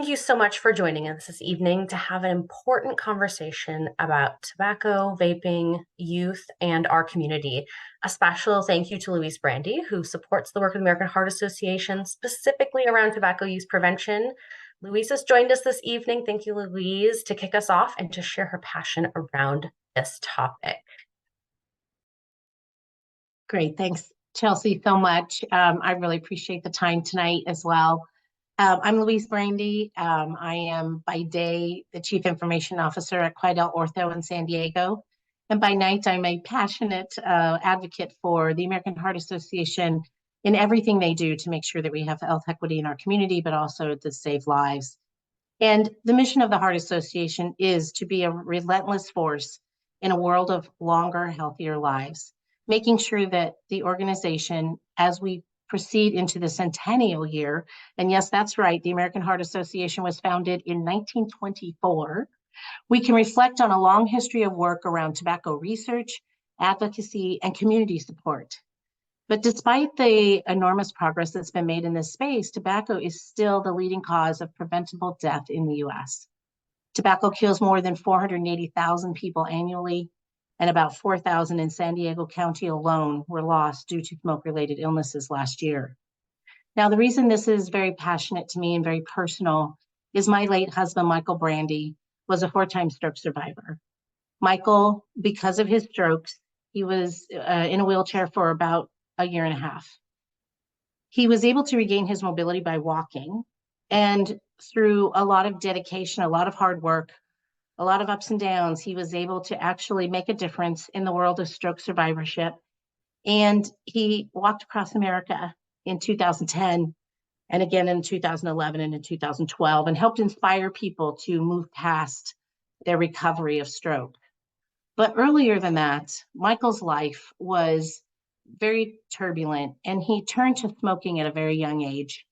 Thank you so much for joining us this evening to have an important conversation about tobacco, vaping, youth, and our community. A special thank you to Louise Brandy, who supports the work of the American Heart Association, specifically around tobacco use prevention. Louise has joined us this evening. Thank you, Louise, to kick us off and to share her passion around this topic. Great. Thanks, Chelsea, so much. I really appreciate the time tonight as well. I'm Louise Brandy. I am by day the Chief Information Officer at Quidel Ortho in San Diego. And by night, I'm a passionate advocate for the American Heart Association in everything they do to make sure that we have health equity in our community, but also to save lives. And the mission of the Heart Association is to be a relentless force in a world of longer, healthier lives, making sure that the organization, as we proceed into the centennial year, and yes, that's right, the American Heart Association was founded in 1924, we can reflect on a long history of work around tobacco research, advocacy, and community support. But despite the enormous progress that's been made in this space, tobacco is still the leading cause of preventable death in the US. Tobacco kills more than 480,000 people annually, and about 4,000 in San Diego County alone were lost due to smoke-related illnesses last year. Now, the reason this is very passionate to me and very personal is my late husband, Michael Brandy, was a 4-time stroke survivor. Michael, because of his strokes, he was in a wheelchair for about a year and a half. He was able to regain his mobility by walking, and through a lot of dedication, a lot of hard work, a lot of ups and downs, he was able to actually make a difference in the world of stroke survivorship. And he walked across America in 2010 and again in 2011 and in 2012 and helped inspire people to move past their recovery of stroke. But earlier than that, Michael's life was very turbulent, and he turned to smoking at a very young age.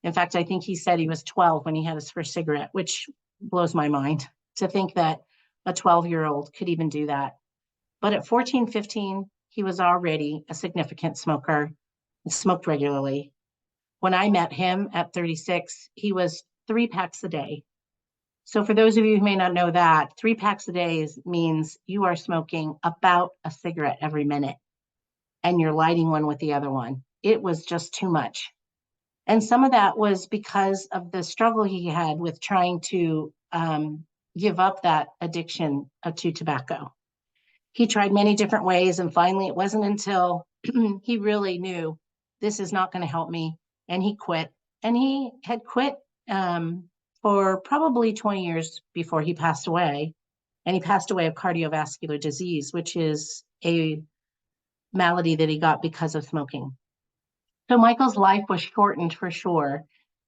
In fact, I think he said he was 12 when he had his first cigarette, which blows my mind to think that a 12-year-old could even do that. But at 14, 15, he was already a significant smoker and smoked regularly. When I met him at 36, he was 3 packs a day. So for those of you who may not know that, 3 packs a day means you are smoking about a cigarette every minute, and you're lighting one with the other one. It was just too much. And some of that was because of the struggle he had with trying to give up that addiction to tobacco. He tried many different ways, and finally it wasn't until he really knew this is not going to help me, and he quit. And he had quit for probably 20 years before he passed away. And he passed away of cardiovascular disease, which is a malady that he got because of smoking. So Michael's life was shortened for sure.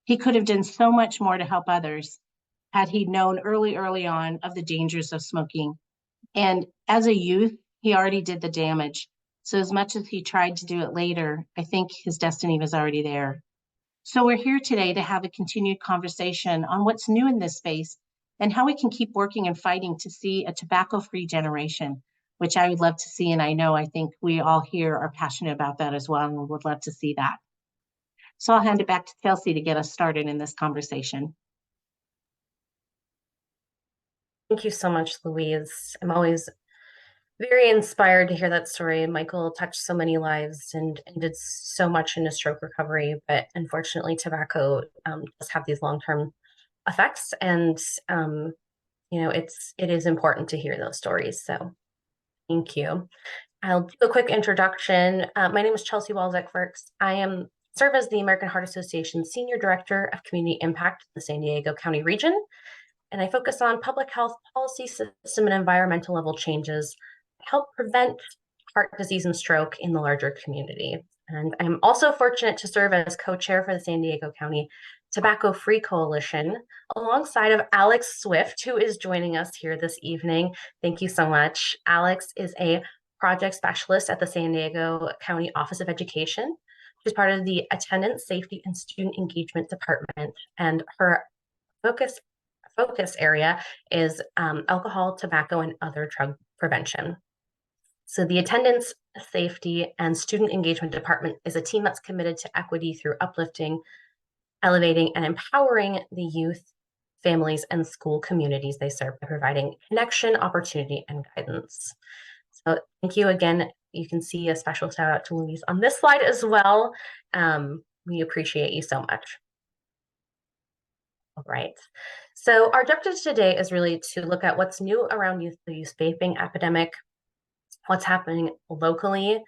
He could have done so much more to help others had he known early on of the dangers of smoking. And as a youth, he already did the damage. So as much as he tried to do it later, I think his destiny was already there. So we're here today to have a continued conversation on what's new in this space and how we can keep working and fighting to see a tobacco-free generation, which I would love to see. And I think we all here are passionate about that as well, and would love to see that. So I'll hand it back to Chelsea to get us started in this conversation. Thank you so much, Louise. I'm always very inspired to hear that story. Michael touched so many lives and did so much in his stroke recovery, but unfortunately, tobacco does have these long-term effects, and it is important to hear those stories. So, thank you. I'll do a quick introduction. My name is Chelsea Walczak-Firks. I serve as the American Heart Association Senior Director of Community Impact in the San Diego County region, and I focus on public health policy, system, and environmental level changes to help prevent heart disease and stroke in the larger community. And I'm also fortunate to serve as co-chair for the San Diego County Tobacco Free Coalition, alongside of Alex Swift, who is joining us here this evening. Thank you so much. Alex is a project specialist at the San Diego County Office of Education. She's part of the Attendance, Safety, and Student Engagement Department, and her focus area is alcohol, tobacco, and other drug prevention. So the Attendance, Safety, and Student Engagement Department is a team that's committed to equity through uplifting, elevating, and empowering the youth families, and school communities they serve by providing connection, opportunity, and guidance. So thank you again. You can see a special shout out to Louise on this slide as well. We appreciate you so much. All right. So our objective today is really to look at what's new around the youth vaping epidemic, what's happening locally,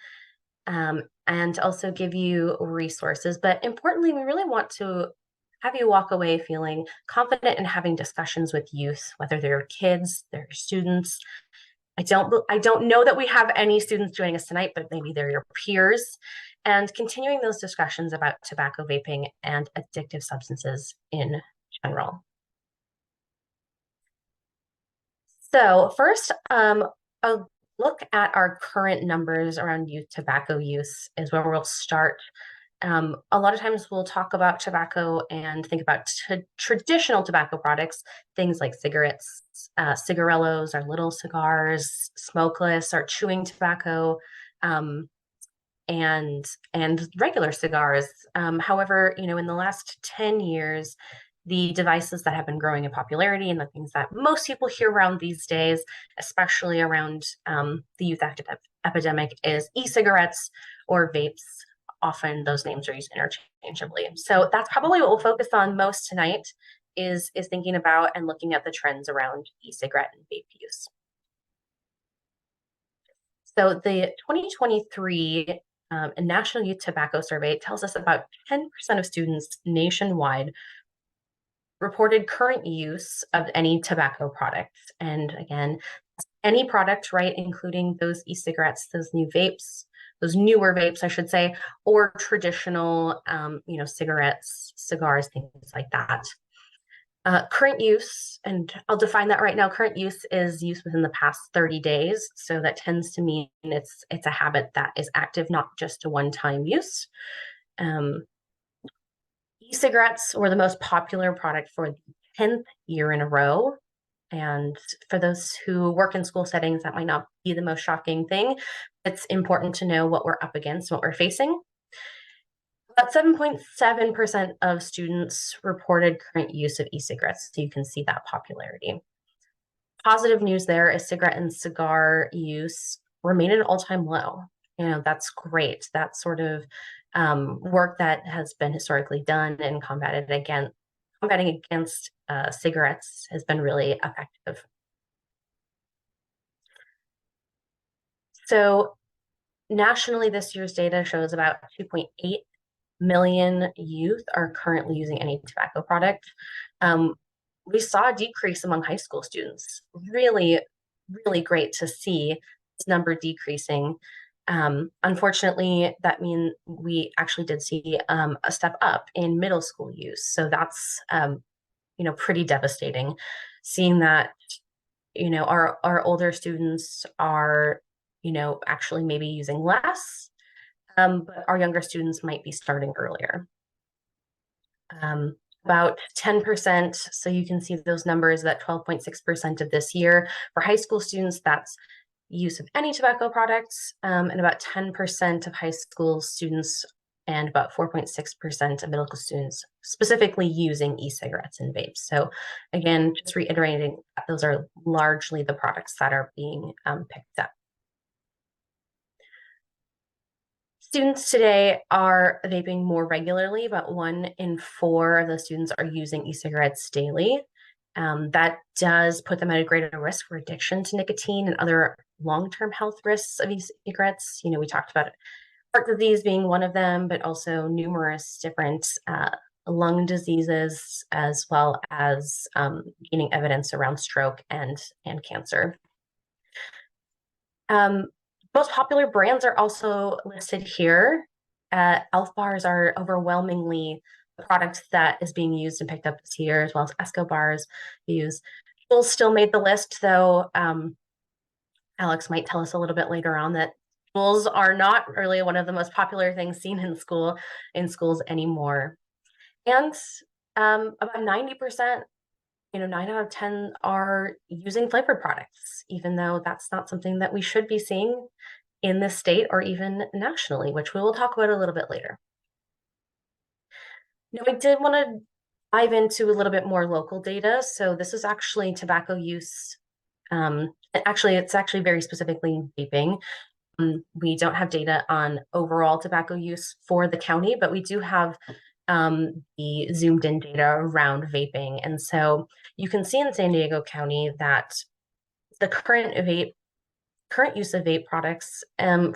and also give you resources. But importantly, we really want to have you walk away feeling confident in having discussions with youth, whether they're kids, they're students. I don't know that we have any students joining us tonight, but maybe they're your peers, and continuing those discussions about tobacco, vaping, and addictive substances in general. So first, a look at our current numbers around youth tobacco use is where we'll start. A lot of times we'll talk about tobacco and think about traditional tobacco products, things like cigarettes, cigarillos, our little cigars, smokeless, our chewing tobacco, um, and regular cigars. However, in the last 10 years, the devices that have been growing in popularity and the things that most people hear around these days, especially around the youth epidemic, is e-cigarettes or vapes. Often those names are used interchangeably. So that's probably what we'll focus on most tonight is thinking about and looking at the trends around e-cigarette and vape use. So the 2023 National Youth Tobacco Survey tells us about 10% of students nationwide reported current use of any tobacco products. And again, any product, right, including those e-cigarettes, those newer vapes, I should say, or traditional, cigarettes, cigars, things like that. Current use, and I'll define that right now. Current use is use within the past 30 days. So that tends to mean it's a habit that is active, not just a one-time use. E-cigarettes were the most popular product for the 10th year in a row. And for those who work in school settings, that might not be the most shocking thing. It's important to know what we're up against, what we're facing. About 7.7% of students reported current use of e-cigarettes, so you can see that popularity. Positive news there is cigarette and cigar use remain at an all-time low. That's great. That sort of work that has been historically done and combating against cigarettes has been really effective. So nationally, this year's data shows about 2.8 million youth are currently using any tobacco product. We saw a decrease among high school students. Really, really great to see this number decreasing. Unfortunately, that means we actually did see a step up in middle school use. So that's pretty devastating. Seeing that our older students are actually maybe using less, but our younger students might be starting earlier. About 10%, so you can see those numbers, that 12.6% of this year. For high school students, that's use of any tobacco products, and about 10% of high school students and about 4.6% of middle school students specifically using e-cigarettes and vapes. So again, just reiterating, those are largely the products that are being picked up. Students today are vaping more regularly. About 1 in 4 of those students are using e-cigarettes daily. That does put them at a greater risk for addiction to nicotine and other long-term health risks of e-cigarettes. We talked about heart disease being one of them, but also numerous different lung diseases, as well as gaining evidence around stroke and cancer. Most popular brands are also listed here. Elf bars are overwhelmingly the product that is being used and picked up this year, as well as Esco bars used. Juuls still made the list, though. Alex might tell us a little bit later on that Juuls are not really one of the most popular things seen in schools anymore. And about 90%, 9 out of 10 are using flavored products, even though that's not something that we should be seeing in this state or even nationally, which we will talk about a little bit later. Now, I did want to dive into a little bit more local data. So this is actually tobacco use. It's actually very specifically vaping. We don't have data on overall tobacco use for the county, but we do have the zoomed in data around vaping. And so you can see in San Diego County that the current use of vape products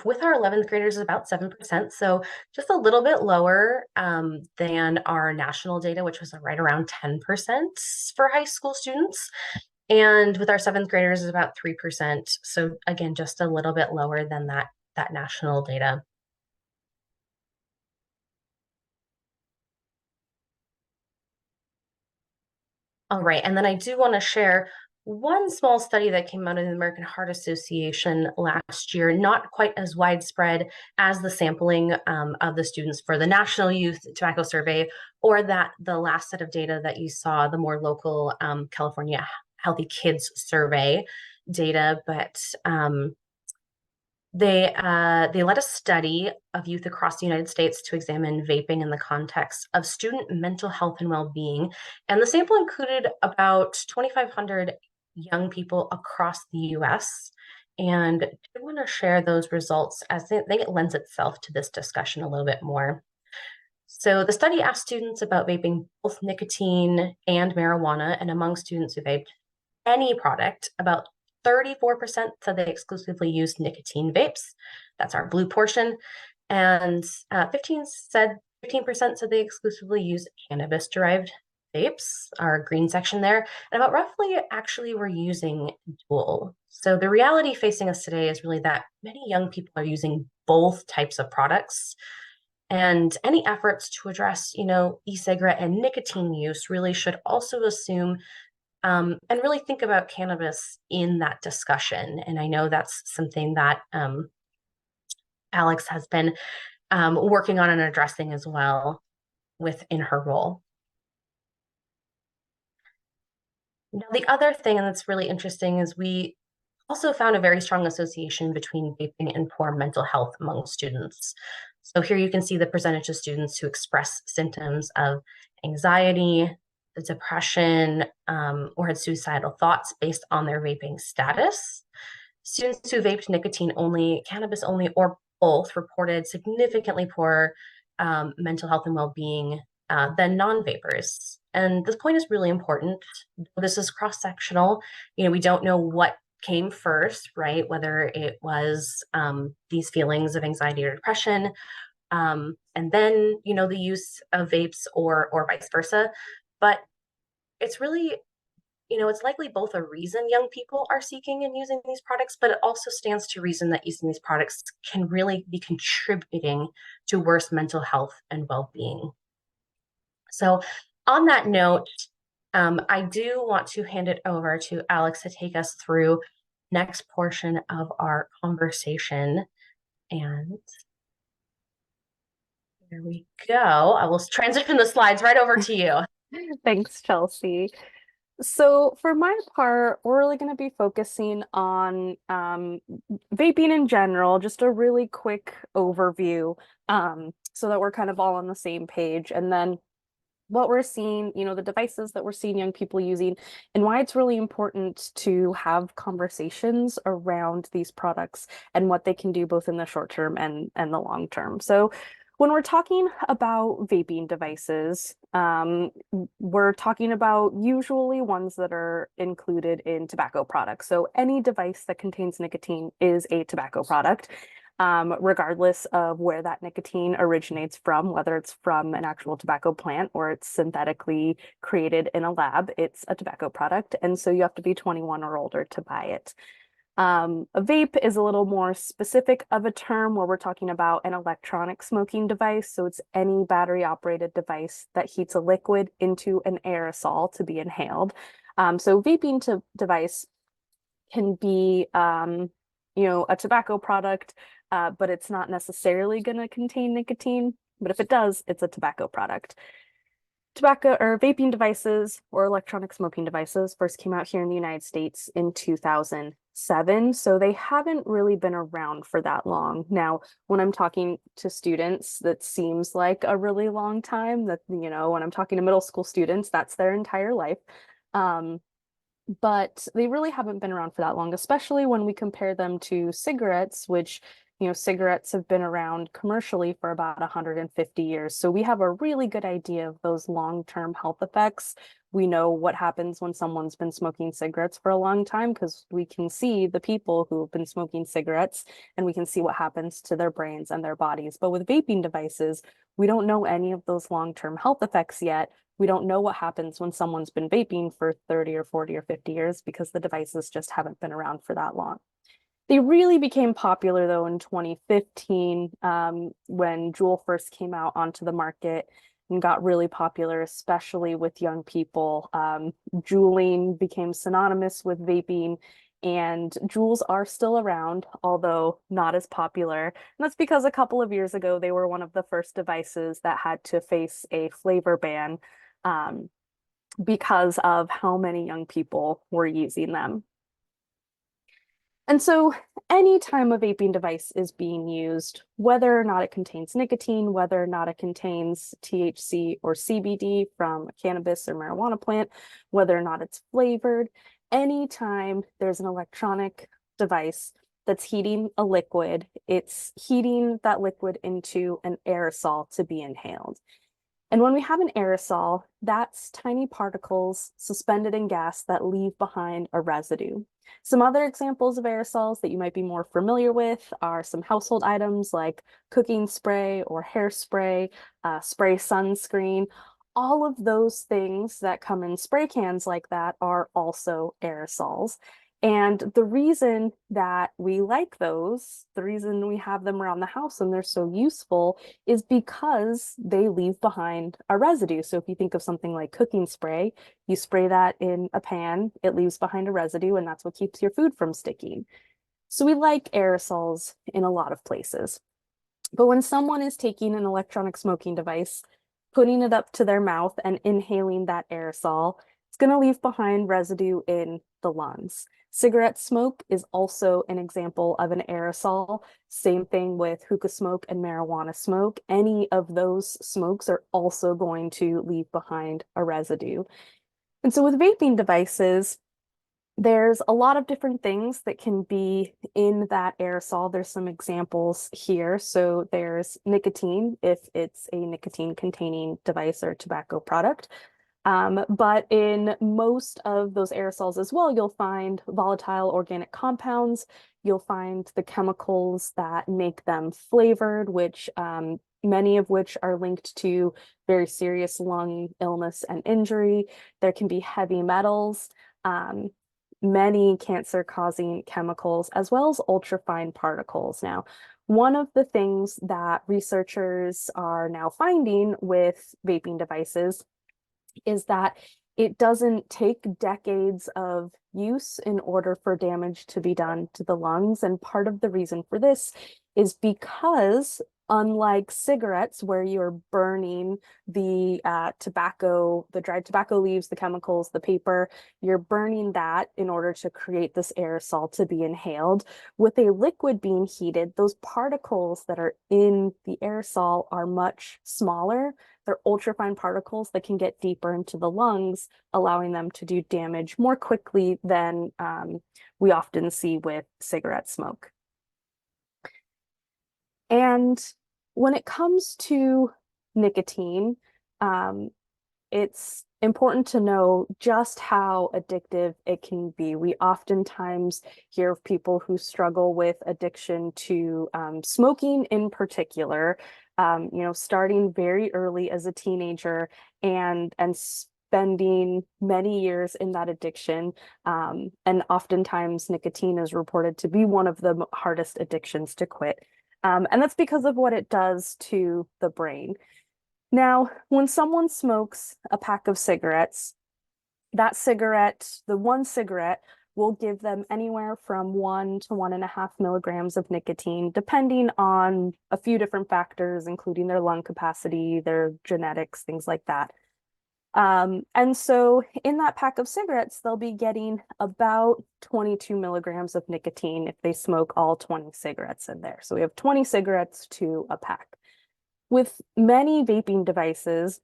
with our 11th graders is about 7%. So just a little bit lower than our national data, which was right around 10% for high school students. And with our 7th graders is about 3%. So again, just a little bit lower than that national data. All right. And then I do want to share one small study that came out of the American Heart Association last year, not quite as widespread as the sampling of the students for the National Youth Tobacco Survey, or that the last set of data that you saw, the more local California Healthy Kids Survey data. But they led a study of youth across the United States to examine vaping in the context of student mental health and well-being. And the sample included about 2,500 young people across the US. And I want to share those results as I think it lends itself to this discussion a little bit more. So the study asked students about vaping both nicotine and marijuana, and among students who vaped any product, about 34% said they exclusively used nicotine vapes. That's our blue portion. And 15% said they exclusively used cannabis-derived vapes, our green section there. And about roughly actually were using dual. So the reality facing us today is really that many young people are using both types of products. And any efforts to address, e-cigarette and nicotine use really should also assume and really think about cannabis in that discussion. And I know that's something that Alex has been working on and addressing as well within her role. Now, the other thing that's really interesting is we also found a very strong association between vaping and poor mental health among students. So here you can see the percentage of students who express symptoms of anxiety, depression, or had suicidal thoughts based on their vaping status. Students who vaped nicotine only, cannabis only, or both reported significantly poorer mental health and well-being than non-vapers. And this point is really important. This is cross-sectional. We don't know what came first, right? Whether it was these feelings of anxiety or depression, and then the use of vapes or vice versa. But it's really, it's likely both a reason young people are seeking and using these products, but it also stands to reason that using these products can really be contributing to worse mental health and well-being. So on that note, I do want to hand it over to Alex to take us through next portion of our conversation. And there we go. I will transition the slides right over to you. Thanks, Chelsea. So for my part, we're really going to be focusing on vaping in general, just a really quick overview, so that we're kind of all on the same page. And then what we're seeing, the devices that we're seeing young people using, and why it's really important to have conversations around these products and what they can do both in the short term and the long term. So when we're talking about vaping devices, we're talking about usually ones that are included in tobacco products. So any device that contains nicotine is a tobacco product, regardless of where that nicotine originates from, whether it's from an actual tobacco plant or it's synthetically created in a lab, it's a tobacco product. And so you have to be 21 or older to buy it. A vape is a little more specific of a term where we're talking about an electronic smoking device. So it's any battery operated device that heats a liquid into an aerosol to be inhaled. So vaping device can be, a tobacco product, but it's not necessarily going to contain nicotine. But if it does, it's a tobacco product. Tobacco or vaping devices or electronic smoking devices first came out here in the United States in 2000. 2007, so they haven't really been around for that long. Now, when I'm talking to students, that seems like a really long time. That, when I'm talking to middle school students, that's their entire life. Um, but they really haven't been around for that long, especially when we compare them to cigarettes, which, cigarettes have been around commercially for about 150 years. So we have a really good idea of those long-term health effects. We know what happens when someone's been smoking cigarettes for a long time because we can see the people who have been smoking cigarettes and we can see what happens to their brains and their bodies. But with vaping devices, we don't know any of those long-term health effects yet. We don't know what happens when someone's been vaping for 30 or 40 or 50 years because the devices just haven't been around for that long. They really became popular though in 2015 when Juul first came out onto the market and got really popular, especially with young people. Juuling became synonymous with vaping, and Juuls are still around, although not as popular. And that's because a couple of years ago, they were one of the first devices that had to face a flavor ban um, because of how many young people were using them. And so anytime a vaping device is being used, whether or not it contains nicotine, whether or not it contains THC or CBD from a cannabis or marijuana plant, whether or not it's flavored, anytime there's an electronic device that's heating a liquid, it's heating that liquid into an aerosol to be inhaled. And when we have an aerosol, that's tiny particles suspended in gas that leave behind a residue. Some other examples of aerosols that you might be more familiar with are some household items like cooking spray or hairspray, spray sunscreen. All of those things that come in spray cans like that are also aerosols. And the reason that we like those, the reason we have them around the house and they're so useful is because they leave behind a residue. So if you think of something like cooking spray, you spray that in a pan, it leaves behind a residue, and that's what keeps your food from sticking. So we like aerosols in a lot of places. But when someone is taking an electronic smoking device, putting it up to their mouth and inhaling that aerosol, it's going to leave behind residue in the lungs. Cigarette smoke is also an example of an aerosol. Same thing with hookah smoke and marijuana smoke. Any of those smokes are also going to leave behind a residue. And so with vaping devices, there's a lot of different things that can be in that aerosol. There's some examples here. So there's nicotine, if it's a nicotine-containing device or tobacco product. But in most of those aerosols as well, you'll find volatile organic compounds. You'll find the chemicals that make them flavored, which many of which are linked to very serious lung illness and injury. There can be heavy metals, many cancer-causing chemicals, as well as ultrafine particles. Now, one of the things that researchers are now finding with vaping devices is that it doesn't take decades of use in order for damage to be done to the lungs. And part of the reason for this is because, unlike cigarettes, where you're burning the tobacco, the dried tobacco leaves, the chemicals, the paper, you're burning that in order to create this aerosol to be inhaled. With a liquid being heated, those particles that are in the aerosol are much smaller. They're ultrafine particles that can get deeper into the lungs, allowing them to do damage more quickly than we often see with cigarette smoke. And when it comes to nicotine, it's important to know just how addictive it can be. We oftentimes hear of people who struggle with addiction to smoking in particular, starting very early as a teenager and spending many years in that addiction. And oftentimes nicotine is reported to be one of the hardest addictions to quit. And that's because of what it does to the brain. Now, when someone smokes a pack of cigarettes, that cigarette, the one cigarette, will give them anywhere from 1 to 1.5 milligrams of nicotine, depending on a few different factors, including their lung capacity, their genetics, things like that. And so in that pack of cigarettes, they'll be getting about 22 milligrams of nicotine if they smoke all 20 cigarettes in there. So we have 20 cigarettes to a pack. With many vaping devices,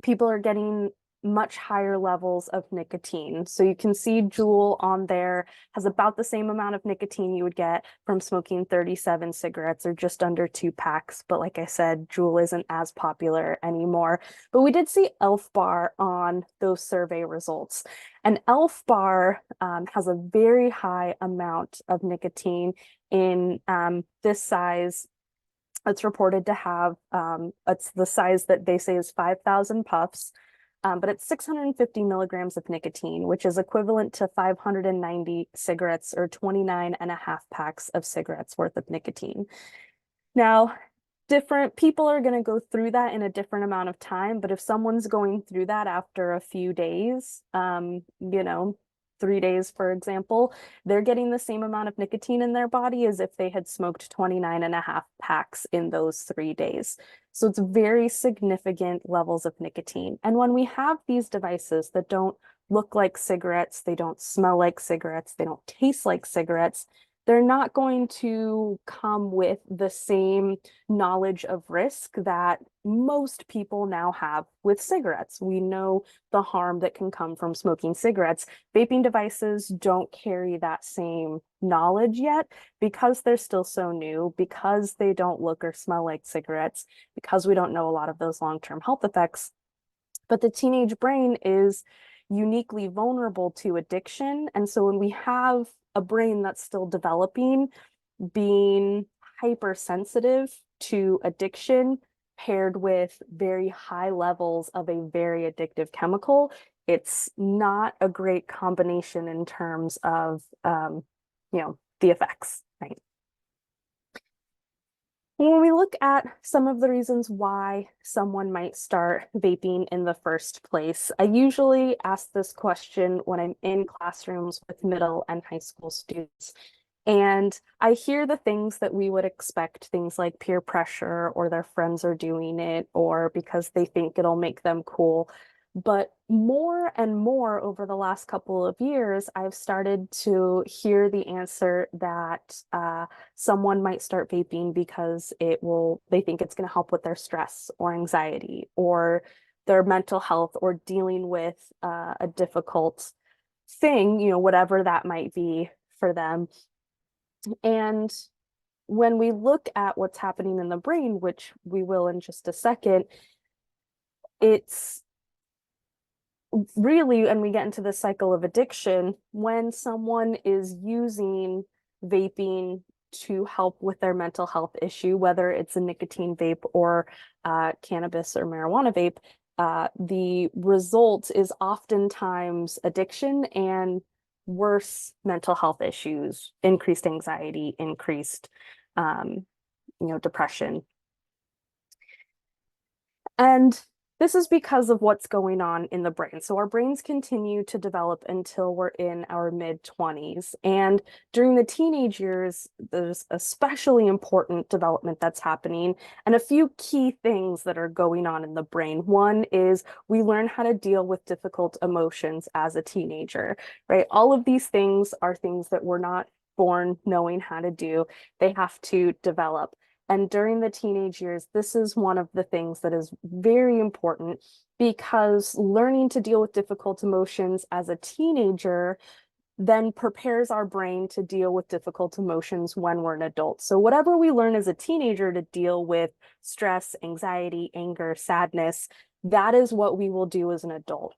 people are getting much higher levels of nicotine. So you can see Juul on there has about the same amount of nicotine you would get from smoking 37 cigarettes or just under 2 packs. But like I said, Juul isn't as popular anymore. But we did see Elf Bar on those survey results. And Elf Bar has a very high amount of nicotine in this size. It's reported to have, it's the size that they say is 5,000 puffs, but it's 650 milligrams of nicotine, which is equivalent to 590 cigarettes or 29 and a half packs of cigarettes worth of nicotine. Now, different people are going to go through that in a different amount of time, but if someone's going through that after a few days, 3 days, for example, they're getting the same amount of nicotine in their body as if they had smoked 29 and a half packs in those 3 days. So it's very significant levels of nicotine. And when we have these devices that don't look like cigarettes, they don't smell like cigarettes, they don't taste like cigarettes, they're not going to come with the same knowledge of risk that most people now have with cigarettes. We know the harm that can come from smoking cigarettes. Vaping devices don't carry that same knowledge yet because they're still so new, because they don't look or smell like cigarettes, because we don't know a lot of those long-term health effects. But the teenage brain is uniquely vulnerable to addiction. And so when we have a brain that's still developing, being hypersensitive to addiction paired with very high levels of a very addictive chemical, it's not a great combination in terms of the effects, right? When we look at some of the reasons why someone might start vaping in the first place, I usually ask this question when I'm in classrooms with middle and high school students. And I hear the things that we would expect, things like peer pressure or their friends are doing it or because they think it'll make them cool. But more and more over the last couple of years, I've started to hear the answer that someone might start vaping because they think it's going to help with their stress or anxiety or their mental health or dealing with a difficult thing, whatever that might be for them. And when we look at what's happening in the brain, which we will in just a second, it's really, and we get into the cycle of addiction, when someone is using vaping to help with their mental health issue, whether it's a nicotine vape or cannabis or marijuana vape, the result is oftentimes addiction and worse mental health issues, increased anxiety, increased depression. And this is because of what's going on in the brain. So our brains continue to develop until we're in our mid-20s. And during the teenage years, there's especially important development that's happening and a few key things that are going on in the brain. One is we learn how to deal with difficult emotions as a teenager, right? All of these things are things that we're not born knowing how to do. They have to develop. And during the teenage years, this is one of the things that is very important because learning to deal with difficult emotions as a teenager then prepares our brain to deal with difficult emotions when we're an adult. So whatever we learn as a teenager to deal with stress, anxiety, anger, sadness, that is what we will do as an adult.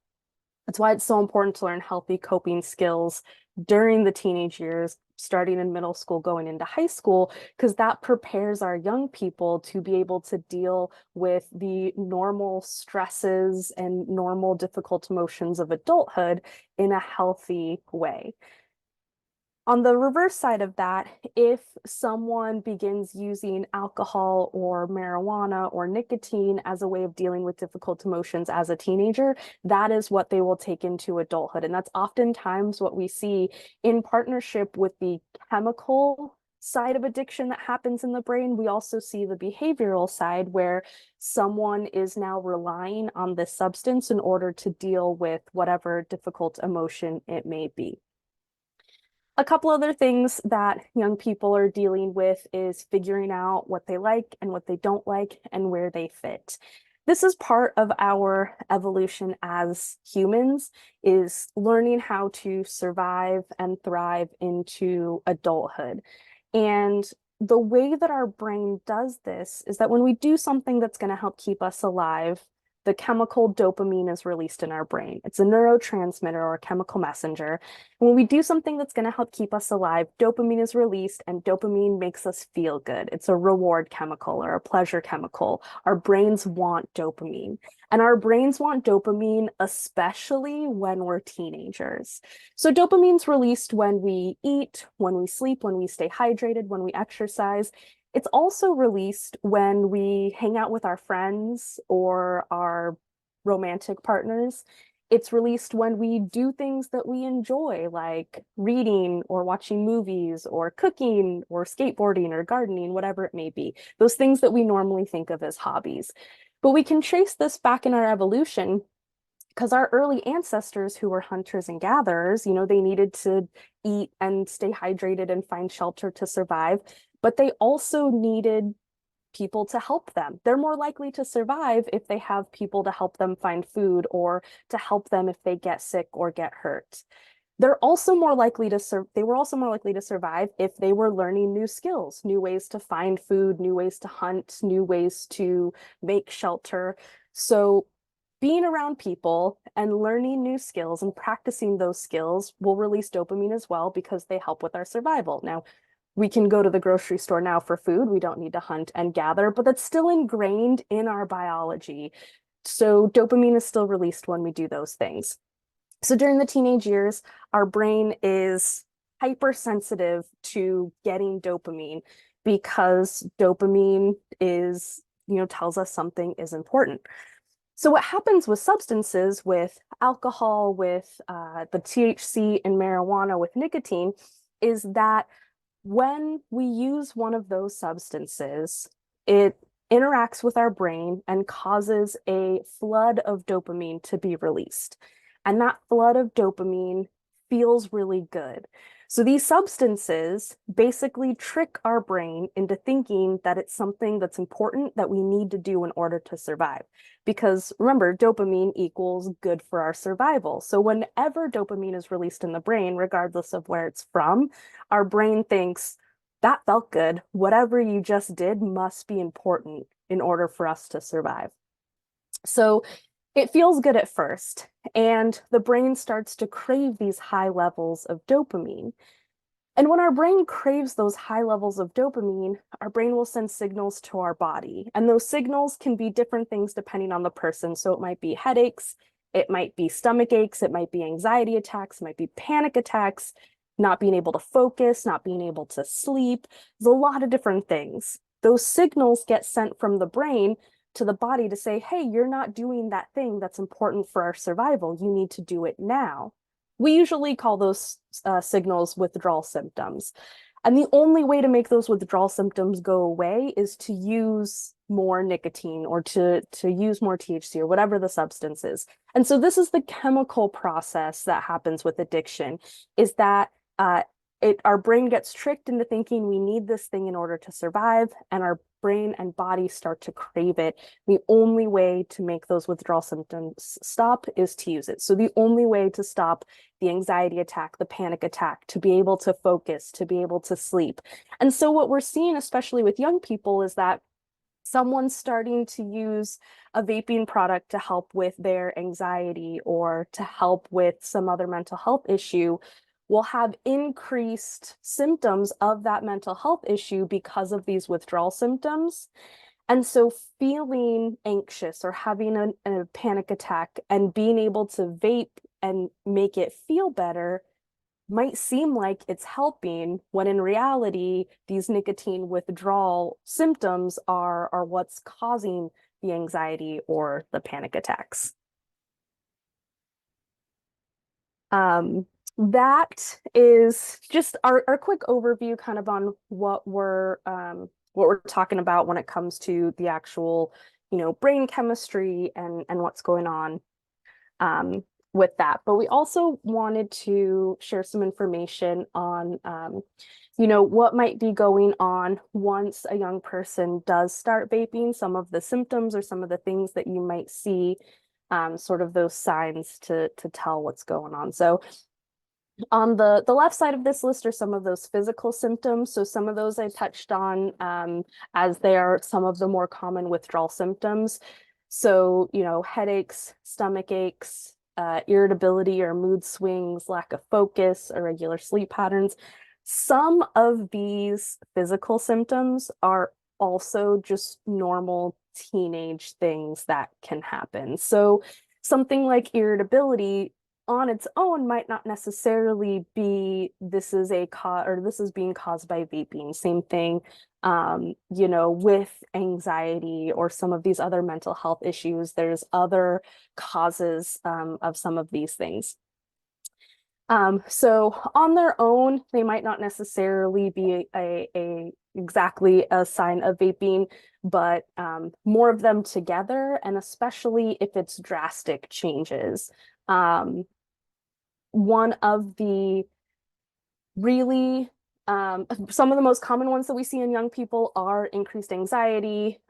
That's why it's so important to learn healthy coping skills during the teenage years, starting in middle school, going into high school, because that prepares our young people to be able to deal with the normal stresses and normal difficult emotions of adulthood in a healthy way. On the reverse side of that, if someone begins using alcohol or marijuana or nicotine as a way of dealing with difficult emotions as a teenager, that is what they will take into adulthood. And that's oftentimes what we see in partnership with the chemical side of addiction that happens in the brain, we also see the behavioral side where someone is now relying on this substance in order to deal with whatever difficult emotion it may be. A couple other things that young people are dealing with is figuring out what they like and what they don't like and where they fit. This is part of our evolution as humans, is learning how to survive and thrive into adulthood. And the way that our brain does this is that when we do something that's going to help keep us alive, the chemical dopamine is released in our brain. It's a neurotransmitter or a chemical messenger. And when we do something that's going to help keep us alive, dopamine is released, and dopamine makes us feel good. It's a reward chemical or a pleasure chemical. Our brains want dopamine. And our brains want dopamine, especially when we're teenagers. So dopamine's released when we eat, when we sleep, when we stay hydrated, when we exercise. It's also released when we hang out with our friends or our romantic partners. It's released when we do things that we enjoy, like reading or watching movies or cooking or skateboarding or gardening, whatever it may be. Those things that we normally think of as hobbies. But we can trace this back in our evolution because our early ancestors who were hunters and gatherers, they needed to eat and stay hydrated and find shelter to survive, but they also needed people to help them. They're more likely to survive if they have people to help them find food or to help them if they get sick or get hurt. They're also more likely to they were also more likely to survive if they were learning new skills, new ways to find food, new ways to hunt, new ways to make shelter. So being around people and learning new skills and practicing those skills will release dopamine as well because they help with our survival. Now, we can go to the grocery store now for food. We don't need to hunt and gather, but that's still ingrained in our biology. So dopamine is still released when we do those things. So during the teenage years, our brain is hypersensitive to getting dopamine because dopamine is, tells us something is important. So what happens with substances, with alcohol, with the THC in marijuana, with nicotine, is that when we use one of those substances, it interacts with our brain and causes a flood of dopamine to be released. And that flood of dopamine feels really good. So these substances basically trick our brain into thinking that it's something that's important that we need to do in order to survive. Because remember, dopamine equals good for our survival. So whenever dopamine is released in the brain, regardless of where it's from, our brain thinks, that felt good. Whatever you just did must be important in order for us to survive. So it feels good at first, and the brain starts to crave these high levels of dopamine. And when our brain craves those high levels of dopamine, our brain will send signals to our body. And those signals can be different things depending on the person. So it might be headaches, it might be stomach aches, it might be anxiety attacks, it might be panic attacks, not being able to focus, not being able to sleep. There's a lot of different things. Those signals get sent from the brain to the body to say, hey, you're not doing that thing that's important for our survival. You need to do it now. We usually call those signals withdrawal symptoms. And the only way to make those withdrawal symptoms go away is to use more nicotine or to use more THC or whatever the substance is. And so this is the chemical process that happens with addiction, is that our brain gets tricked into thinking we need this thing in order to survive, and our brain and body start to crave it. The only way to make those withdrawal symptoms stop is to use it. So the only way to stop the anxiety attack, the panic attack, to be able to focus, to be able to sleep. And so what we're seeing, especially with young people, is that someone's starting to use a vaping product to help with their anxiety or to help with some other mental health issue will have increased symptoms of that mental health issue because of these withdrawal symptoms. And so feeling anxious or having a panic attack and being able to vape and make it feel better might seem like it's helping, when in reality, these nicotine withdrawal symptoms are what's causing the anxiety or the panic attacks. that is just our quick overview kind of on what we're talking about when it comes to the actual, brain chemistry and what's going on um, with that. But we also wanted to share some information on, what might be going on once a young person does start vaping, some of the symptoms or some of the things that you might see, sort of those signs to tell what's going on. So on the left side of this list are some of those physical symptoms. So some of those I touched on, as they are some of the more common withdrawal symptoms. So, headaches, stomach aches, irritability or mood swings, lack of focus, irregular sleep patterns. Some of these physical symptoms are also just normal teenage things that can happen. So something like irritability on its own might not necessarily be this is a cause or this is being caused by vaping. Same thing, with anxiety or some of these other mental health issues. There's other causes of some of these things. So on their own, they might not necessarily be a exactly a sign of vaping, but more of them together, and especially if it's drastic changes. One of the really some of the most common ones that we see in young people are increased anxiety,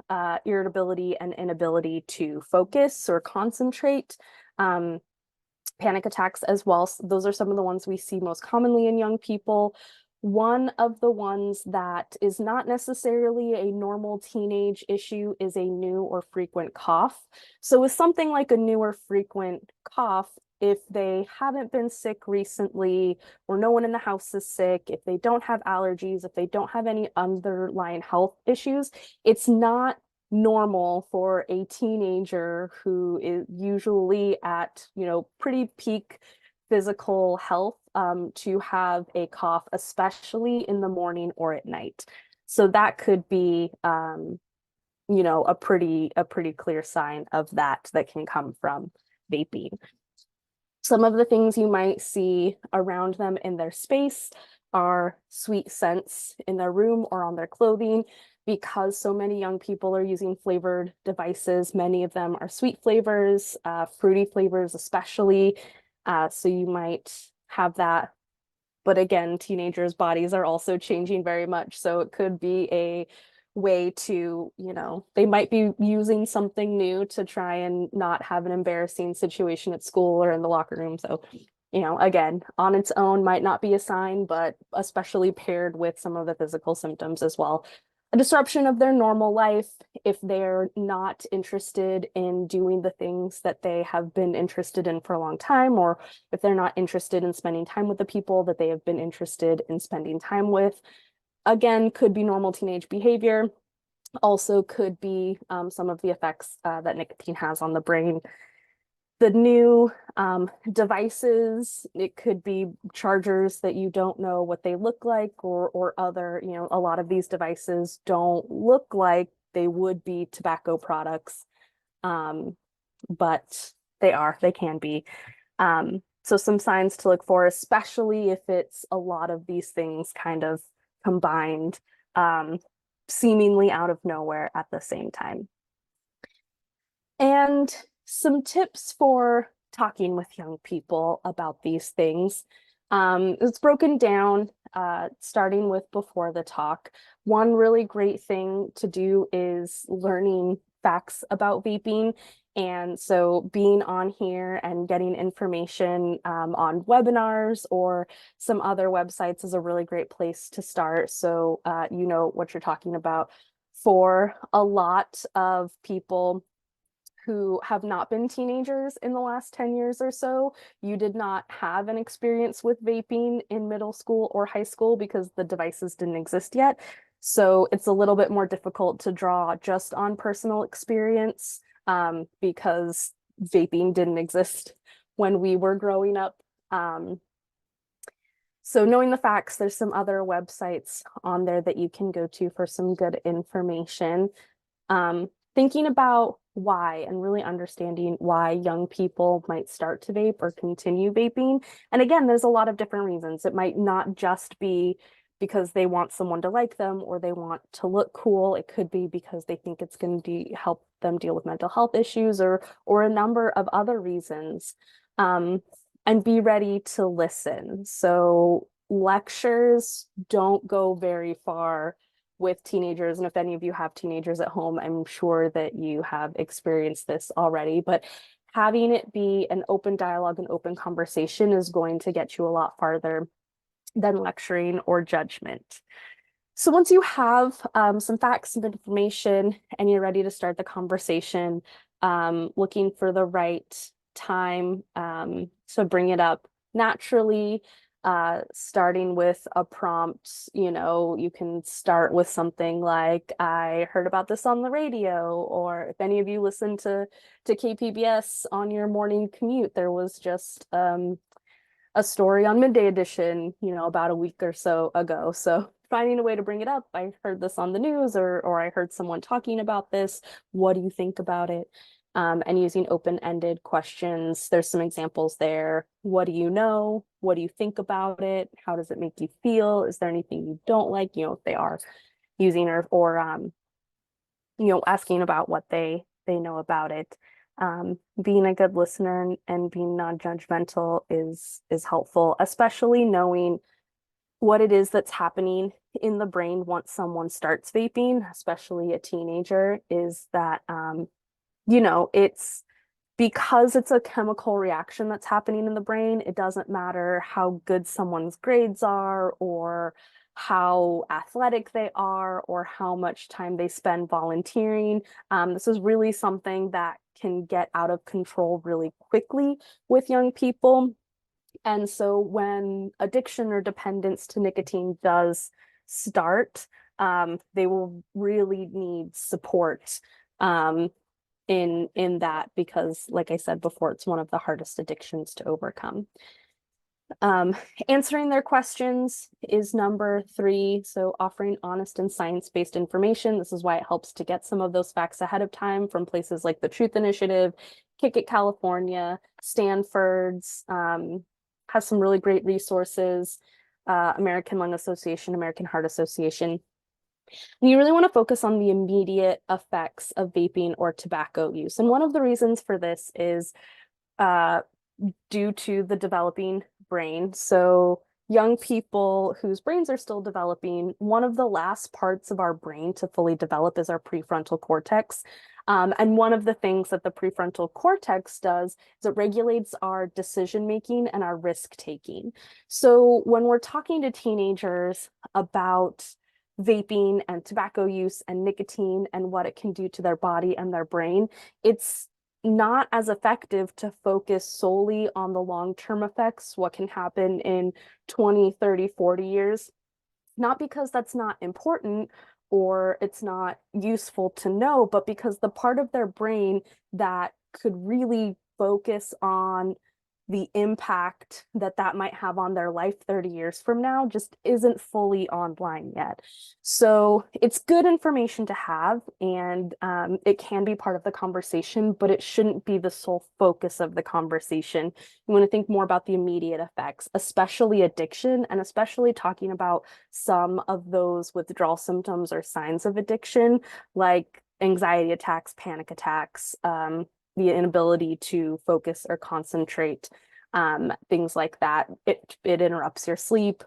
irritability, and inability to focus or concentrate. Panic attacks as well. So those are some of the ones we see most commonly in young people. One of the ones that is not necessarily a normal teenage issue is a new or frequent cough. So with something like a new or frequent cough, if they haven't been sick recently, or no one in the house is sick, if they don't have allergies, if they don't have any underlying health issues, it's not normal for a teenager who is usually at, pretty peak physical health, to have a cough, especially in the morning or at night. So that could be, a pretty clear sign of that can come from vaping. Some of the things you might see around them in their space are sweet scents in their room or on their clothing. Because so many young people are using flavored devices, many of them are sweet flavors, fruity flavors especially. So you might have that. But again, teenagers' bodies are also changing very much. So it could be a way to, they might be using something new to try and not have an embarrassing situation at school or in the locker room. So, again, on its own might not be a sign, but especially paired with some of the physical symptoms as well. A disruption of their normal life, if they're not interested in doing the things that they have been interested in for a long time, or if they're not interested in spending time with the people that they have been interested in spending time with. Again, could be normal teenage behavior. Also could be some of the effects that nicotine has on the brain. The new devices, it could be chargers that you don't know what they look like, or other, a lot of these devices don't look like they would be tobacco products, but they can be. So some signs to look for, especially if it's a lot of these things kind of combined, seemingly out of nowhere at the same time. And some tips for talking with young people about these things. It's broken down, starting with before the talk. One really great thing to do is learning facts about vaping. And so being on here and getting information on webinars or some other websites is a really great place to start. So you know what you're talking about. For a lot of people who have not been teenagers in the last 10 years or so, you did not have an experience with vaping in middle school or high school because the devices didn't exist yet. So it's a little bit more difficult to draw just on personal experience, because vaping didn't exist when we were growing up. So knowing the facts, there's some other websites on there that you can go to for some good information. thinking about why and really understanding why young people might start to vape or continue vaping. And again, there's a lot of different reasons. It might not just be because they want someone to like them or they want to look cool. It could be because they think it's going to help them deal with mental health issues or a number of other reasons. And be ready to listen. So lectures don't go very far with teenagers. And if any of you have teenagers at home, I'm sure that you have experienced this already. But having it be an open dialogue and open conversation is going to get you a lot farther than lecturing or judgment. So once you have some facts and information and you're ready to start the conversation, looking for the right time, so bring it up naturally, starting with a prompt. You can start with something like, I heard about this on the radio, or if any of you listen to KPBS on your morning commute, there was just a story on Midday Edition, about a week or so ago. So finding a way to bring it up. I heard this on the news, or I heard someone talking about this. What do you think about it? And using open-ended questions. There's some examples there. What do you know? What do you think about it? How does it make you feel? Is there anything you don't like? If they are using or asking about what they know about it. Being a good listener and being non-judgmental is helpful, especially knowing what it is that's happening in the brain once someone starts vaping, especially a teenager, is that it's because it's a chemical reaction that's happening in the brain. It doesn't matter how good someone's grades are or how athletic they are or how much time they spend volunteering. This is really something that can get out of control really quickly with young people. And so when addiction or dependence to nicotine does start, they will really need support in that, because like I said before, it's one of the hardest addictions to overcome. Answering their questions is number 3. So offering honest and science-based information. This is why it helps to get some of those facts ahead of time from places like the Truth Initiative, Kick It California, Stanford's, has some really great resources, American Lung Association, American Heart Association. And you really want to focus on the immediate effects of vaping or tobacco use. And one of the reasons for this is due to the developing brain. So young people whose brains are still developing, one of the last parts of our brain to fully develop is our prefrontal cortex. And one of the things that the prefrontal cortex does is it regulates our decision making and our risk taking. So when we're talking to teenagers about vaping and tobacco use and nicotine and what it can do to their body and their brain, it's not as effective to focus solely on the long-term effects, what can happen in 20, 30, 40 years. Not because that's not important or it's not useful to know, but because the part of their brain that could really focus on the impact that might have on their life 30 years from now just isn't fully online yet. So it's good information to have, and it can be part of the conversation, but it shouldn't be the sole focus of the conversation. You want to think more about the immediate effects, especially addiction, and especially talking about some of those withdrawal symptoms or signs of addiction, like anxiety attacks, panic attacks, the inability to focus or concentrate, things like that. It interrupts your sleep,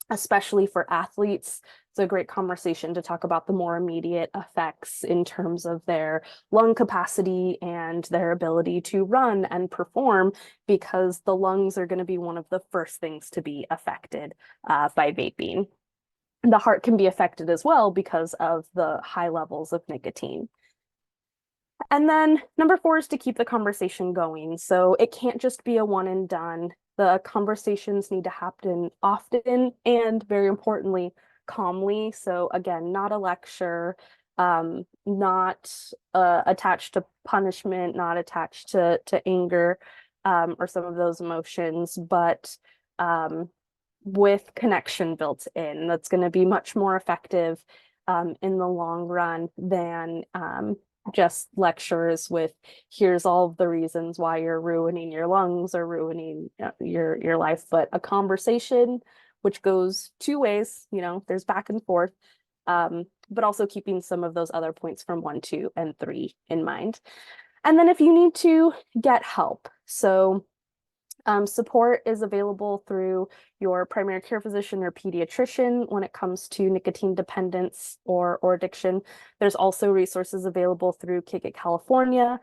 especially for athletes. It's a great conversation to talk about the more immediate effects in terms of their lung capacity and their ability to run and perform, because the lungs are going to be one of the first things to be affected by vaping. The heart can be affected as well because of the high levels of nicotine. And then number 4 is to keep the conversation going. So it can't just be a one and done. The conversations need to happen often and, very importantly, calmly. So again, not a lecture, not attached to punishment, not attached to anger, or some of those emotions, but with connection built in. That's going to be much more effective in the long run than just lectures with here's all of the reasons why you're ruining your lungs or ruining your life, but a conversation which goes two ways, there's back and forth, but also keeping some of those other points from 1, 2, and 3 in mind. And then if you need to get help, so support is available through your primary care physician or pediatrician when it comes to nicotine dependence or addiction. There's also resources available through Kick It California,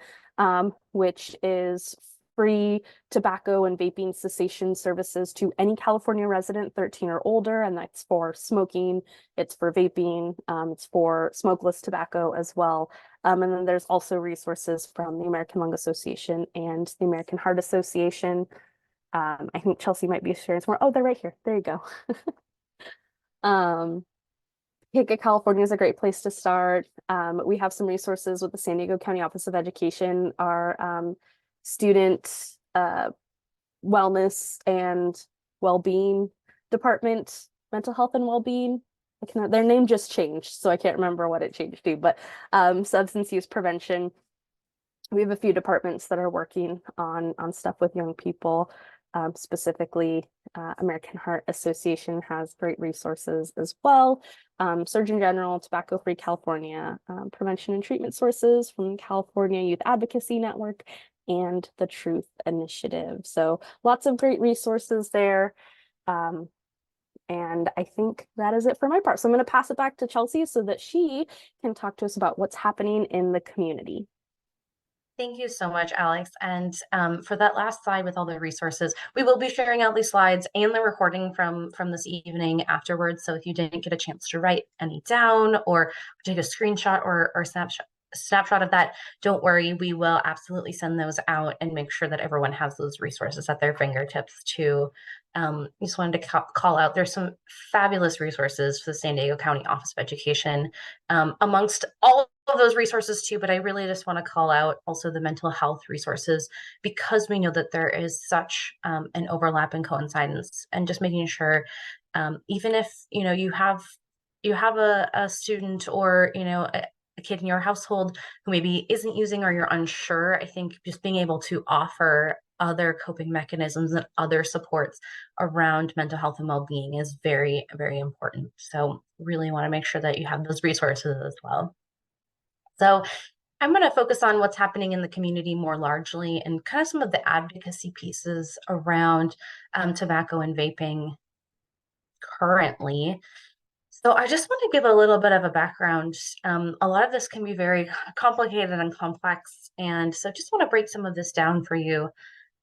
which is free tobacco and vaping cessation services to any California resident 13 or older, and that's for smoking, it's for vaping, it's for smokeless tobacco as well. And then there's also resources from the American Lung Association and the American Heart Association. I think Chelsea might be sharing some more. Oh, they're right here. There you go. Kick It California is a great place to start. We have some resources with the San Diego County Office of Education, our student wellness and well-being department, mental health and well-being. Their name just changed, so I can't remember what it changed to, but substance use prevention. We have a few departments that are working on stuff with young people. Specifically, American Heart Association has great resources as well. Surgeon General, Tobacco Free California, prevention and treatment sources from California Youth Advocacy Network, and the Truth Initiative. So lots of great resources there. And I think that is it for my part. So I'm going to pass it back to Chelsea so that she can talk to us about what's happening in the community. Thank you so much, Alex. And for that last slide with all the resources, we will be sharing out these slides and the recording from this evening afterwards. So if you didn't get a chance to write any down or take a screenshot or snapshot of that, don't worry, we will absolutely send those out and make sure that everyone has those resources at their fingertips too. Just wanted to call out, there's some fabulous resources for the San Diego County Office of Education amongst all of those resources too, but I really just want to call out also the mental health resources because we know that there is such an overlap and coincidence, and just making sure even if you have a student or a kid in your household who maybe isn't using or you're unsure, I think just being able to offer other coping mechanisms and other supports around mental health and well-being is very, very important. So really want to make sure that you have those resources as well. So I'm going to focus on what's happening in the community more largely and kind of some of the advocacy pieces around tobacco and vaping currently. So I just want to give a little bit of a background. A lot of this can be very complicated and complex. And so just want to break some of this down for you.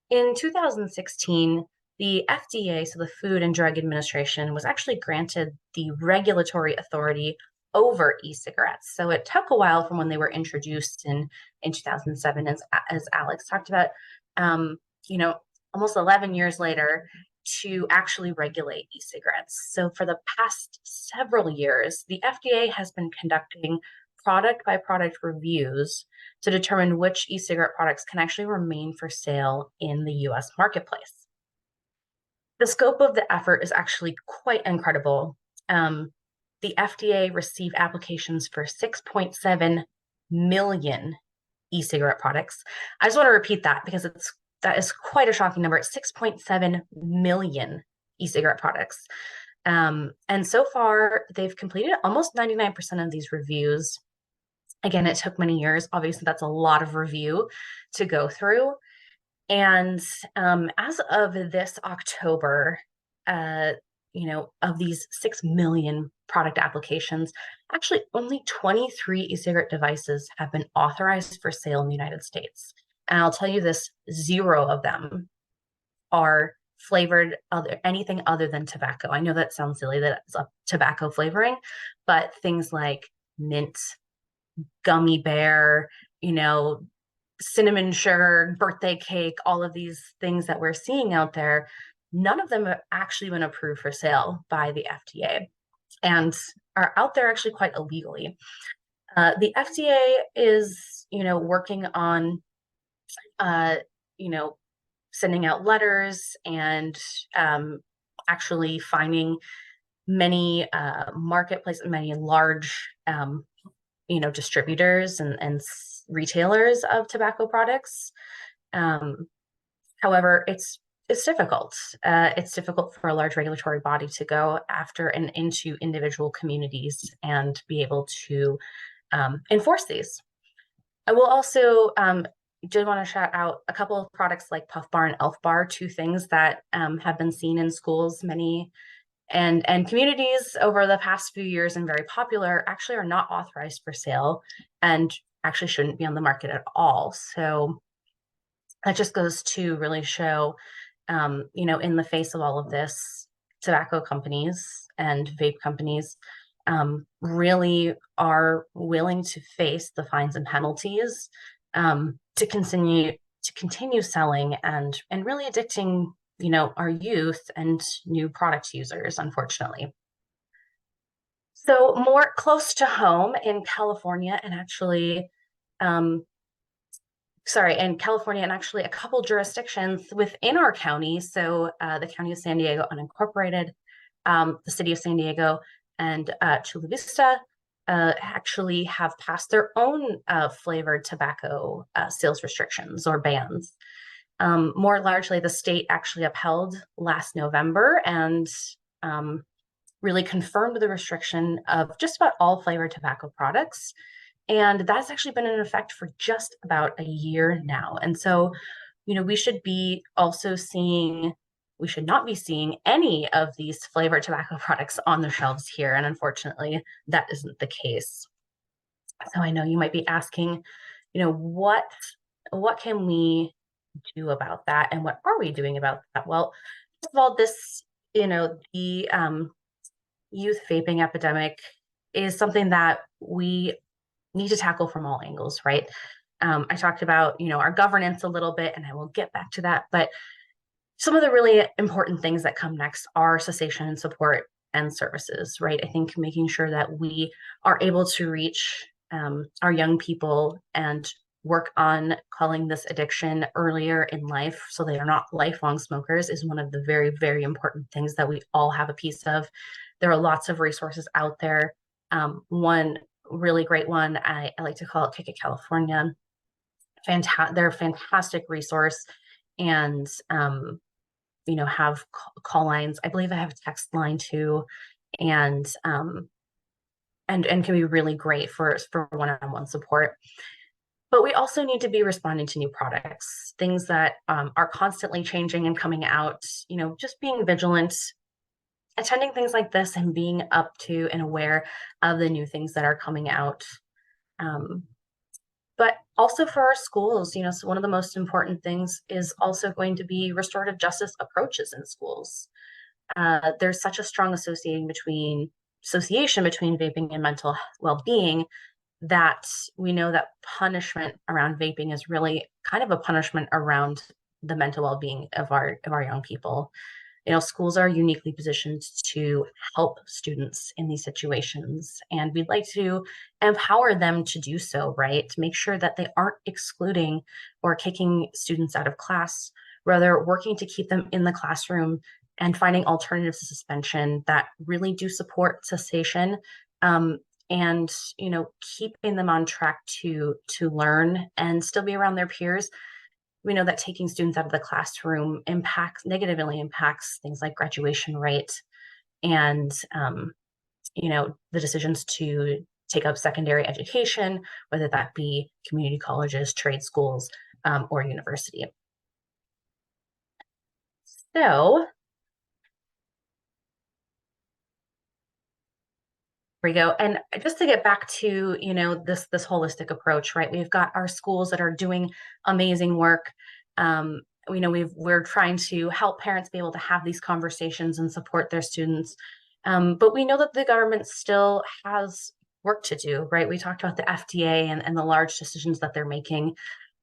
In 2016, the FDA, so the Food and Drug Administration, was actually granted the regulatory authority over e-cigarettes. So it took a while from when they were introduced in 2007, as Alex talked about, almost 11 years later, to actually regulate e-cigarettes. So for the past several years, the FDA has been conducting product by product reviews to determine which e-cigarette products can actually remain for sale in the US marketplace. The scope of the effort is actually quite incredible. The FDA received applications for 6.7 million e-cigarette products. I just want to repeat that because that is quite a shocking number. 6.7 million e-cigarette products. And so far, they've completed almost 99% of these reviews. Again, it took many years. Obviously, that's a lot of review to go through. And as of this October, of these 6 million product applications, actually only 23 e-cigarette devices have been authorized for sale in the United States. And I'll tell you this, 0 of them are flavored anything other than tobacco. I know that sounds silly that it's a tobacco flavoring, but things like mint, gummy bear, cinnamon sugar, birthday cake, all of these things that we're seeing out there, none of them have actually been approved for sale by the FDA and are out there actually quite illegally. The FDA is, working on, sending out letters and actually finding many marketplaces, many large distributors and retailers of tobacco products. However, it's difficult. It's difficult for a large regulatory body to go after and into individual communities and be able to enforce these. I will also did want to shout out a couple of products like Puff Bar and Elf Bar, two things that have been seen in schools many and communities over the past few years and very popular, actually are not authorized for sale and actually shouldn't be on the market at all. So that just goes to really show, in the face of all of this, tobacco companies and vape companies really are willing to face the fines and penalties to continue selling and really addicting our youth and new product users, unfortunately. So more close to home in California and actually in California and actually a couple jurisdictions within our county. So the County of San Diego unincorporated, the City of San Diego, and Chula Vista actually have passed their own flavored tobacco sales restrictions or bans. More largely, the state actually upheld last November and really confirmed the restriction of just about all flavored tobacco products. And that's actually been in effect for just about a year now. And so, we should not be seeing any of these flavored tobacco products on the shelves here. And unfortunately, that isn't the case. So I know you might be asking, what can we do about that? And what are we doing about that? Well, first of all, the youth vaping epidemic is something that we need to tackle from all angles, right? I talked about, our governance a little bit, and I will get back to that. But some of the really important things that come next are cessation and support and services, right? I think making sure that we are able to reach our young people and work on calling this addiction earlier in life so they are not lifelong smokers is one of the very, very important things that we all have a piece of. There are lots of resources out there. One really great one, I like to call it Kick It California. They're a fantastic resource and have call lines. I believe I have a text line too, and can be really great for one-on-one support. But we also need to be responding to new products, things that are constantly changing and coming out, just being vigilant, attending things like this and being up to and aware of the new things that are coming out. But also for our schools, so one of the most important things is also going to be restorative justice approaches in schools. There's such a strong association between vaping and mental well-being that we know that punishment around vaping is really kind of a punishment around the mental well-being of our young people. Schools are uniquely positioned to help students in these situations, and we'd like to empower them to do so, right? To make sure that they aren't excluding or kicking students out of class, rather working to keep them in the classroom and finding alternatives to suspension that really do support cessation, and keeping them on track to learn and still be around their peers. We know that taking students out of the classroom negatively impacts things like graduation rate and the decisions to take up secondary education, whether that be community colleges, trade schools, or university. So we go. And just to get back to, this holistic approach, right? We've got our schools that are doing amazing work. We're trying to help parents be able to have these conversations and support their students. But we know that the government still has work to do, right? We talked about the FDA and the large decisions that they're making,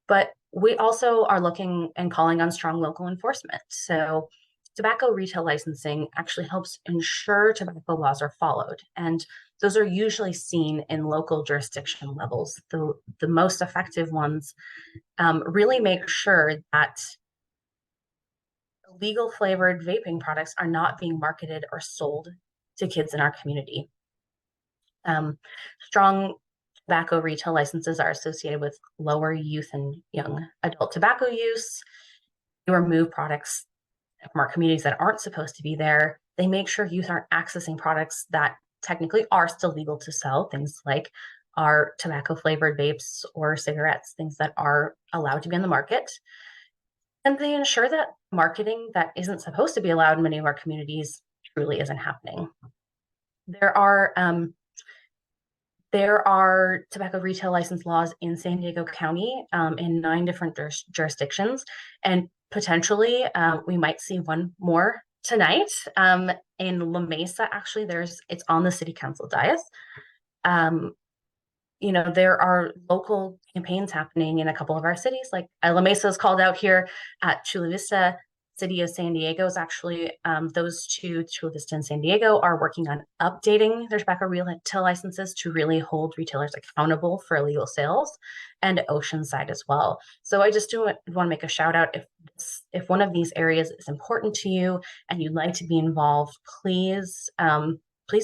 but we also are looking and calling on strong local enforcement. So tobacco retail licensing actually helps ensure tobacco laws are followed. And those are usually seen in local jurisdiction levels. The most effective ones really make sure that legal flavored vaping products are not being marketed or sold to kids in our community. Strong tobacco retail licenses are associated with lower youth and young adult tobacco use. They remove products from our communities that aren't supposed to be there. They make sure youth aren't accessing products that technically are still legal to sell, things like our tobacco flavored vapes or cigarettes, things that are allowed to be on the market. And they ensure that marketing that isn't supposed to be allowed in many of our communities truly isn't happening. There are tobacco retail license laws in San Diego County in 9 different jurisdictions, and potentially we might see one more tonight. In La Mesa, actually, it's on the city council dais. There are local campaigns happening in a couple of our cities, like La Mesa is called out here at Chula Vista. City of San Diego is actually, those two, Chula Vista and San Diego, are working on updating their tobacco retail licenses to really hold retailers accountable for illegal sales, and Oceanside as well. So I just want to make a shout out. If one of these areas is important to you and you'd like to be involved, please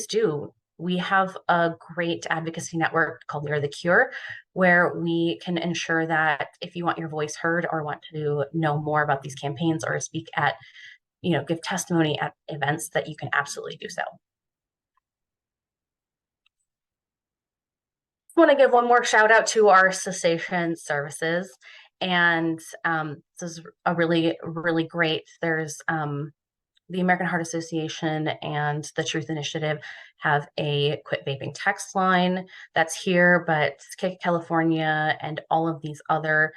do. We have a great advocacy network called We Are the Cure, where we can ensure that if you want your voice heard or want to know more about these campaigns or speak at, give testimony at events, that you can absolutely do so. I want to give one more shout out to our cessation services. And this is a really, really great, there's the American Heart Association and the Truth Initiative have a quit vaping text line that's here, but Kick California and all of these other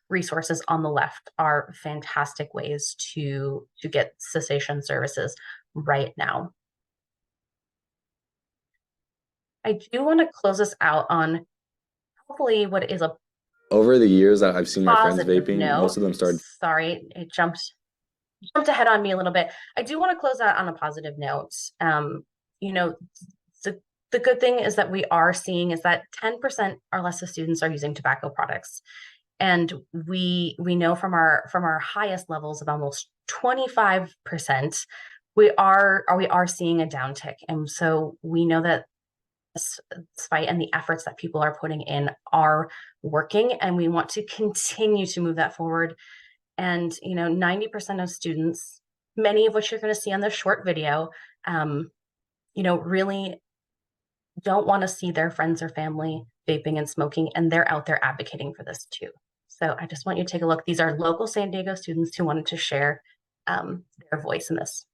resources on the left are fantastic ways to get cessation services right now. I do want to close this out on hopefully what is a Over the years that I've seen my friends positive vaping, note. most of them started. Sorry, it jumped ahead on me a little bit. I do want to close out on a positive note. The good thing is that we are seeing is that 10% or less of students are using tobacco products. And we know from our highest levels of almost 25%, we are seeing a downtick. And so we know that despite and the efforts that people are putting in are working, and we want to continue to move that forward. And 90% of students, many of which you're going to see on this short video, really don't want to see their friends or family vaping and smoking, and they're out there advocating for this too. So I just want you to take a look. These are local San Diego students who wanted to share their voice in this.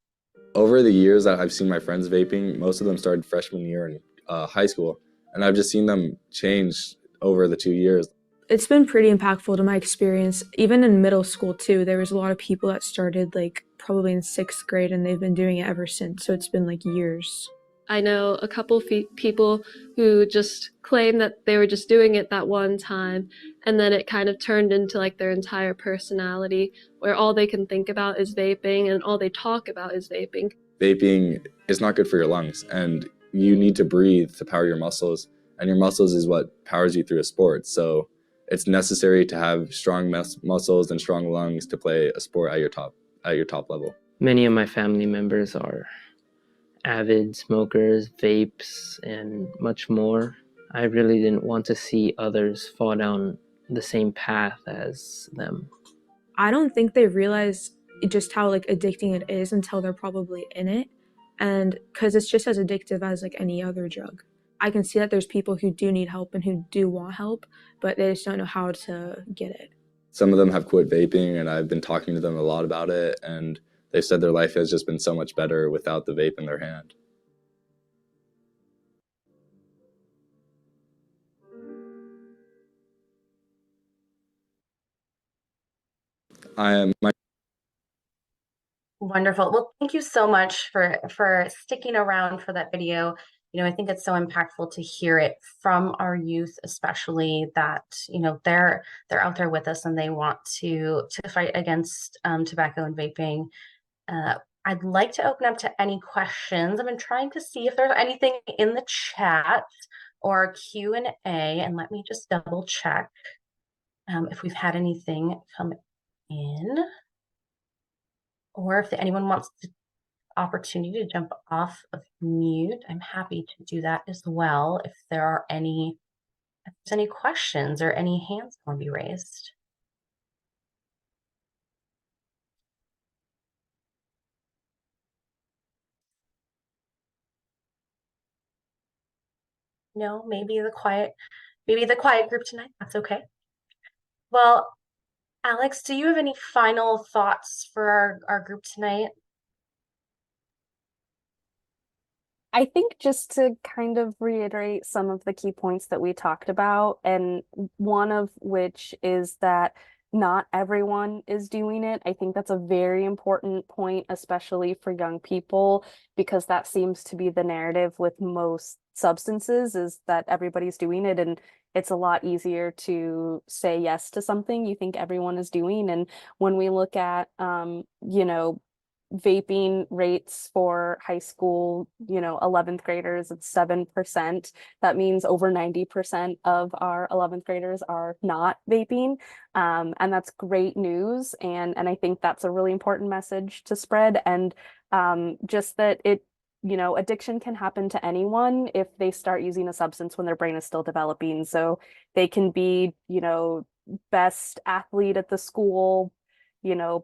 Over the years that I've seen my friends vaping, most of them started freshman year in high school, and I've just seen them change over the 2 years. It's been pretty impactful to my experience. Even in middle school too, there was a lot of people that started probably in 6th grade, and they've been doing it ever since. So it's been years. I know a couple people who just claim that they were just doing it that one time, and then it kind of turned into their entire personality, where all they can think about is vaping and all they talk about is vaping. Vaping is not good for your lungs, and you need to breathe to power your muscles, and your muscles is what powers you through a sport. So it's necessary to have strong muscles and strong lungs to play a sport at your top level. Many of my family members are avid smokers, vapes, and much more. I really didn't want to see others fall down the same path as them. I don't think they realize just how addicting it is until they're probably in it, and because it's just as addictive as any other drug. I can see that there's people who do need help and who do want help, but they just don't know how to get it. Some of them have quit vaping, and I've been talking to them a lot about it, and they've said their life has just been so much better without the vape in their hand. Wonderful. Well, thank you so much for sticking around for that video. I think it's so impactful to hear it from our youth, especially that they're out there with us and they want to fight against tobacco and vaping. I'd like to open up to any questions. I've been trying to see if there's anything in the chat or Q&A, and let me just double check if we've had anything come in, or if anyone wants to opportunity to jump off of mute, I'm happy to do that as well if there's any questions or any hands want to be raised. No, maybe the quiet group tonight. That's okay. Well, Alex, do you have any final thoughts for our group tonight? I think just to kind of reiterate some of the key points that we talked about, and one of which is that not everyone is doing it. I think that's a very important point, especially for young people, because that seems to be the narrative with most substances is that everybody's doing it, and it's a lot easier to say yes to something you think everyone is doing. And when we look at, vaping rates for high school, 11th graders, it's 7%. That means over 90% of our 11th graders are not vaping. And that's great news. And I think that's a really important message to spread. And just that addiction can happen to anyone if they start using a substance when their brain is still developing. So they can be, best athlete at the school,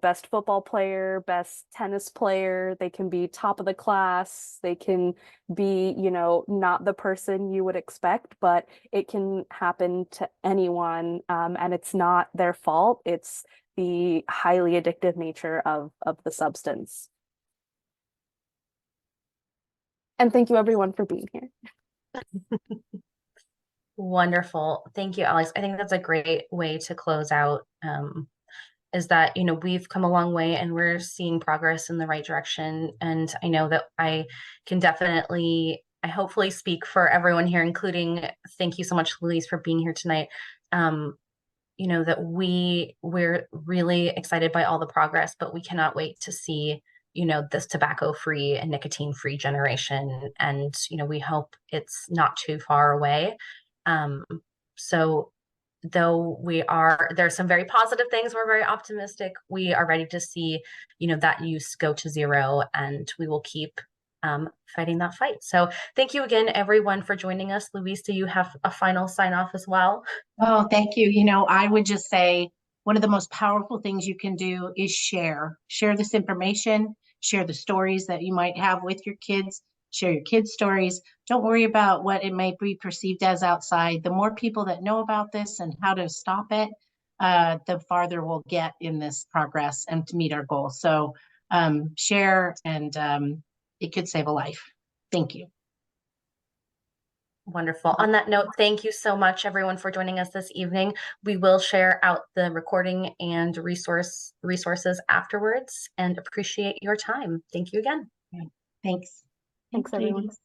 best football player, best tennis player. They can be top of the class. They can be, not the person you would expect, but it can happen to anyone. And it's not their fault. It's the highly addictive nature of the substance. And thank you everyone for being here. Wonderful. Thank you, Alex. I think that's a great way to close out. Is that, we've come a long way and we're seeing progress in the right direction. And I know that I hopefully speak for everyone here, including, thank you so much, Louise, for being here tonight. That we're really excited by all the progress, but we cannot wait to see, this tobacco-free and nicotine-free generation. And, we hope it's not too far away. So though there's some very positive things, we're very optimistic. We are ready to see, that use go to zero, and we will keep fighting that fight. So thank you again, everyone, for joining us. Louise, do you have a final sign off as well? Oh, thank you. I would just say one of the most powerful things you can do is share this information, share the stories that you might have with your kids, share your kids' stories. Don't worry about what it may be perceived as outside. The more people that know about this and how to stop it, the farther we'll get in this progress and to meet our goals. So share, and it could save a life. Thank you. Wonderful. On that note, thank you so much, everyone, for joining us this evening. We will share out the recording and resources afterwards, and appreciate your time. Thank you again. Thanks. Thanks, everyone. Ladies.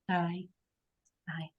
Bye. Bye.